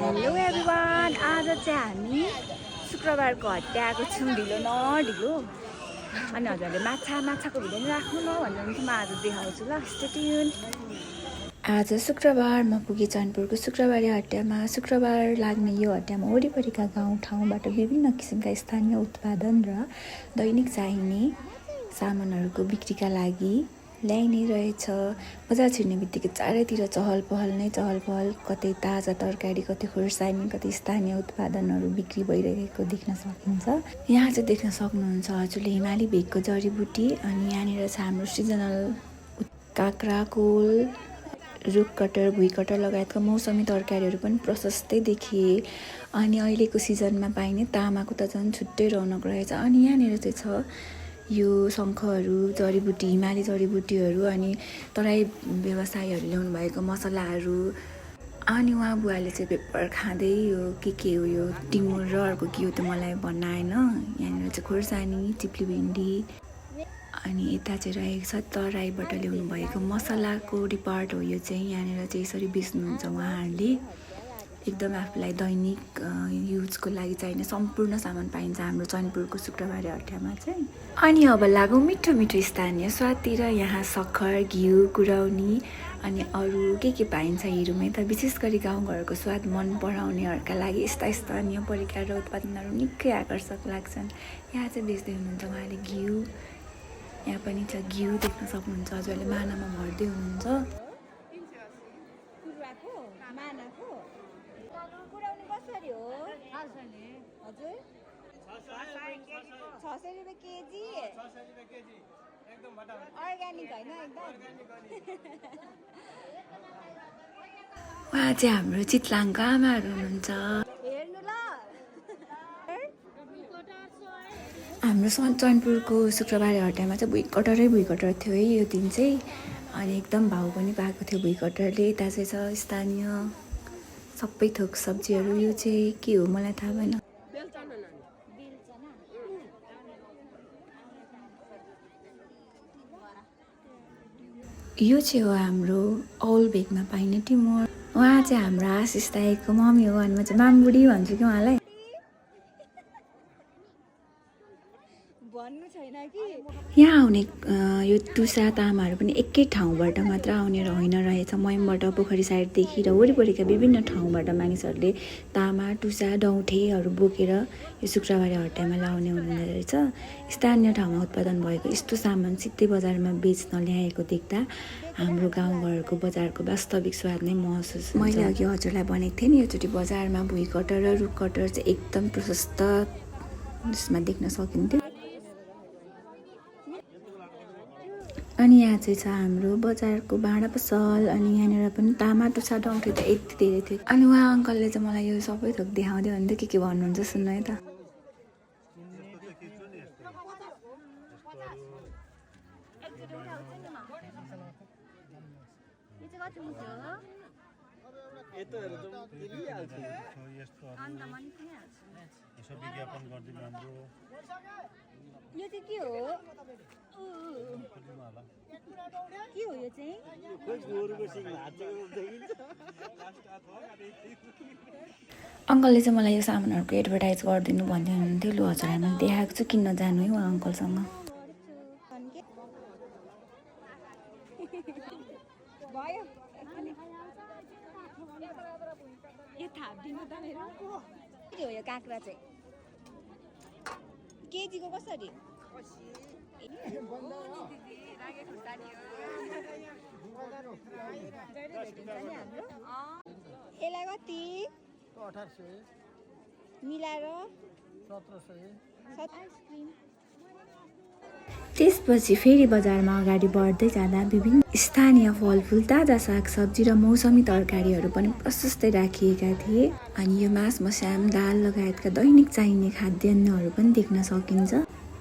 Hello everyone, आज चाहिँ हामी शुक्रबारको हट्टा आएको छौँ। ढिलो न ढिलो अनि हजुरले माछाको भिडियो नि राख्नु न भन्नुहुन्छ। म आज देखाउँछु ल, स्टे ट्युन। आज शुक्रबार म पुगेँ चैनपुरको शुक्रबारे हट्टामा। शुक्रबार लाग्ने यो हट्टामा वरिपरिका गाउँठाउँबाट विभिन्न किसिमका स्थानीय उत्पादन र दैनिक चाहिने सामानहरूको बिक्रीका लागि ल्याइने रहेछ। बजार छिर्ने बित्तिकै चारैतिर चहल पहल, कतै ताजा तरकारी, कतै खुर्सानी, कतै स्थानीय उत्पादनहरू बिक्री भइरहेको देख्न सकिन्छ। यहाँ चाहिँ देख्न सक्नुहुन्छ हजुरले हिमाली भेगको जडीबुटी, अनि यहाँनिर चाहिँ हाम्रो सिजनल काँक्रा, कोल, रुखकटर, भुइँकटर लगायतका मौसमी तरकारीहरू पनि प्रशस्तै देखिए। अनि अहिलेको सिजनमा पाइने तामाको त झन् छुट्टै रौनक रहेछ। अनि यहाँनिर चाहिँ छ यो शङ्खहरू, जडीबुटी, हिमाली जडीबुटीहरू, अनि तराई व्यवसायीहरू ल्याउनु भएको मसलाहरू। अनि उहाँ बुवाले चाहिँ पेपर खाँदै यो के हो यो टिमुर र अर्को के हो त्यो मलाई भन्न आएन। यहाँनिर चाहिँ खुर्सानी, चिप्ली भिन्डी, अनि यता चाहिँ रहेको छ तराईबाट ल्याउनु भएको मसलाको डिपार्ट हो यो चाहिँ। यहाँनिर चाहिँ यसरी बेच्नुहुन्छ उहाँहरूले। एकदम आफूलाई दैनिक युजको लागि चाहिने सम्पूर्ण सामान पाइन्छ हाम्रो चैनपुरको शुक्रबारे हट्टामा चाहिँ। अनि अब लागौँ मिठो मिठो स्थानीय स्वादतिर। यहाँ सक्खर, घिउ, कुराउनी अनि अरू के पाइन्छ हेरौँ त। विशेष गरी गाउँघरको स्वाद मन पराउनेहरूका लागि यस्ता स्थानीय परिकार र उत्पादनहरू निकै आकर्षक लाग्छन्। यहाँ चाहिँ बेच्दै हुनुहुन्छ उहाँले घिउ। यहाँ पनि छ घिउ देख्न सक्नुहुन्छ, हजुरले मानामा भर्दै हुनुहुन्छ। हजुर 600 रुपियाँ केजी। अर्ग्यानिक होइन एकदम। उहाँ चाहिँ हाम्रो चितलाङको आमाहरू हुनुहुन्छ। हेर्नु ल, हाम्रो चैनपुरको शुक्रबारे हट्टामा चाहिँ भुइँकटर थियो है यो दिन चाहिँ। अनि एकदम भाउ पनि पाएको थियो भुइँकटरले। यता चाहिँ छ स्थानीय सबै थोक सब्जीहरू। यो चाहिँ के हो मलाई थाहा भएन। यो चाहिँ हो हाम्रो औल भेगमा पाइने टिमुर। उहाँ चाहिँ हाम्रो आशिष दाइको मम्मी हो, अनि म चाहिँ मामबुढी भन्छु कि उहाँलाई। यहाँ आउने यो टुसा तामाहरू पनि एकै ठाउँबाट मात्र आउने होइन रहेछ। मयमबाट, पोखरी साइडदेखि र वरिपरिका विभिन्न ठाउँबाट मानिसहरूले तामा, टुसा, डौठेहरू बोकेर यो शुक्रबारे हट्टामा ल्याउने हुँदो रहेछ। स्थानीय ठाउँमा उत्पादन भएको यस्तो सामान सिधै बजारमा बेच्न ल्याएको देख्दा हाम्रो गाउँघरको बजारको वास्तविक स्वाद नै महसुस हुन्छ। मैले अघि हजुरलाई भनेको थिएँ नि, योचोटि बजारमा भुइँकटर र रुखकटर चाहिँ एकदम प्रशस्त जसमा देख्न सकिन्थ्यो। अनि यहाँ चाहिँ छ हाम्रो बजारको भाँडा पसल। अनि यहाँनिर पनि तामा, टुसा, डौठे त यति धेरै थियो। अनि उहाँ अङ्कलले चाहिँ मलाई यो सबै थोक देखाउँदै भन्दै के भन्नुहुन्छ सुन्नु है त। यो चाहिँ के हो? के हो यो चाहिँ? अङ्कलले चाहिँ मलाई यो सामानहरूको एडभर्टाइज गरिदिनु भन्दै हुनुहुन्थ्यो। लु हजुरलाई मैले देखाएको छु, किन्न जानु है उहाँ अङ्कलसँग। के हो यो काँक्रा चाहिँ? केजीको कसरी? यसलाई कति? 1800 मिलाएर 1700। त्यसपछि फेरि बजारमा अगाडि बढ्दै जाँदा विभिन्न स्थानीय फलफुल, ताजा सागसब्जी र मौसमी तरकारीहरू पनि प्रशस्तै राखिएका थिए। अनि यो मास, मस्याम, दाल लगायतका दैनिक चाहिने खाद्यान्नहरू पनि देख्न सकिन्छ।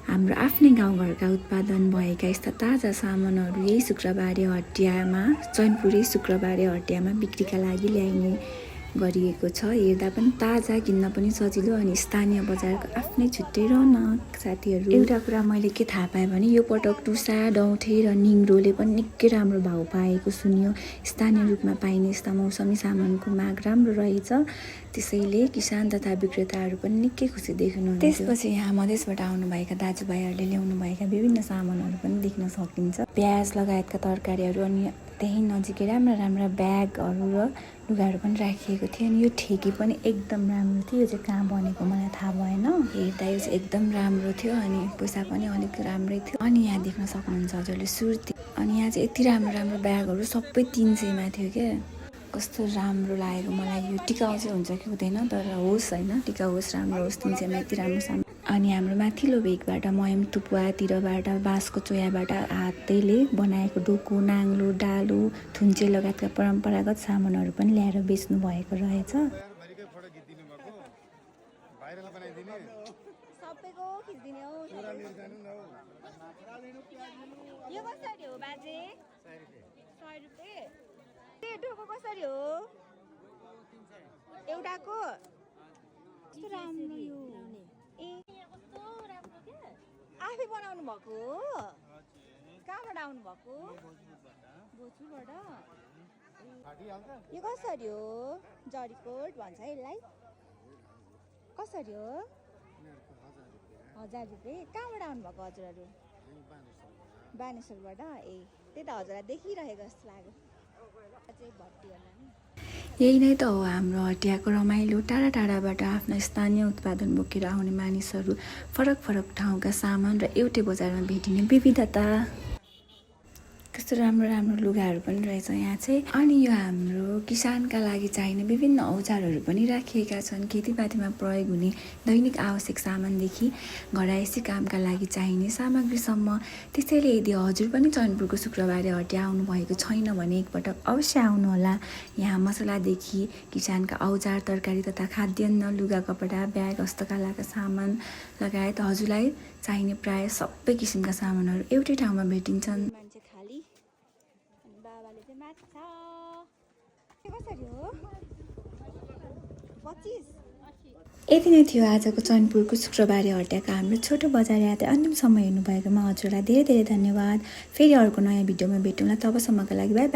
हाम्रो आफ्नै गाउँघरका उत्पादन भएका यस्ता ताजा सामानहरू यही शुक्रबारे हट्टामा, चैनपुरे शुक्रबारे हट्टामा बिक्रीका लागि ल्याइने गरिएको छ। हेर्दा पनि ताजा, किन्न पनि सजिलो अनि स्थानीय बजारको आफ्नै छुट्टै रौनक साथीहरू। एउटा कुरा मैले के थाहा पाएँ भने यो पटक टुसा, डौठे र निङ्ग्रोले पनि निकै राम्रो भाउ पाएको सुनियो। स्थानीय रूपमा पाइने यस्ता मौसमी सामानको माग राम्रो रहेछ, त्यसैले किसान तथा विक्रेताहरू पनि निकै खुसी देखिनुहुन्छ। त्यसपछि यहाँ मधेसबाट आउनुभएका दाजुभाइहरूले ल्याउनुभएका विभिन्न सामानहरू पनि देख्न सकिन्छ। प्याज लगायतका तरकारीहरू अनि त्यही नजिकै राम्रा राम्रा ब्यागहरू र लुगाहरू पनि राखिएको थियो। अनि यो ठेकी पनि एकदम राम्रो थियो। यो चाहिँ कहाँ बनेको मलाई थाहा भएन। हेर्दा यो चाहिँ एकदम राम्रो थियो अनि पैसा पनि अलिक राम्रै थियो। अनि यहाँ देख्न सक्नुहुन्छ हजुरले सुर्ती। अनि यहाँ चाहिँ यति राम्रो राम्रो ब्यागहरू सबै 300मा थियो क्या। कस्तो राम्रो लागेको मलाई। यो टिकाउ चाहिँ हुन्छ कि हुँदैन, तर होस् होइन, टिकाउ होस्, राम्रो होस्। 300मा यति राम्रो सामान। अनि हाम्रो माथिल्लो भेगबाट मयम टुपुवातिरबाट बाँसको चोयाबाट हातैले बनाएको डोको, नाङ्लो, डालो, थुन्चे लगायतका परम्परागत सामानहरू पनि ल्याएर बेच्नु भएको रहेछ। सबैको खिच्दिने हो। यो कसरी हो बाजे? 100 रुपियाँ। डोको कसरी हो? एउटाको कस्तो राम्रो यो। ए आफै बनाउनु भएको हो? कहाँबाट आउनु भएको? बोचुबाट। यो कसरी हो? जरीकोट भन्छ यसलाई। कसरी हो? 1000 रुपियाँ। कहाँबाट आउनु भएको हजुरहरू? बानेश्वरबाट। ए त्यही त हजुरलाई देखिरहेको जस्तो लाग्यो। यही नै त हो हाम्रो हटियाको रमाइलो। टाढा टाढाबाट आफ्ना स्थानीय उत्पादन बोकेर आउने मानिसहरू, फरक फरक ठाउँका सामान र एउटै बजारमा भेटिने विविधता। कस्तो राम्रो राम्रो लुगाहरू पनि रहेछ यहाँ चाहिँ। अनि यो हाम्रो किसानका लागि चाहिने विभिन्न औजारहरू पनि राखिएका छन्। खेतीपातीमा प्रयोग हुने दैनिक आवश्यक सामानदेखि घरायसी कामका लागि चाहिने सामग्रीसम्म। त्यसैले यदि हजुर पनि चैनपुरको शुक्रबारे हटिया आउनुभएको छैन भने एकपटक अवश्य आउनुहोला। यहाँ मसलादेखि किसानका औजार, तरकारी तथा खाद्यान्न, लुगा कपडा, ब्याग, हस्तकलाका सामान लगायत हजुरलाई चाहिने प्राय सबै किसिमका सामानहरू एउटै ठाउँमा भेटिन्छन्। मान्छे खाली अनि बाबाले चाहिँ माछा कसरी हो? 25। यति नै थियो आजको चैनपुरको शुक्रबारे हटियाका हाम्रो छोटो बजार यात्रा। अन्तिम समय हेर्नुभएकोमा हजुरलाई धेरै धेरै धन्यवाद। फेरि अर्को नयाँ भिडियोमा भेटौँला। तबसम्मको लागि बाई बाई।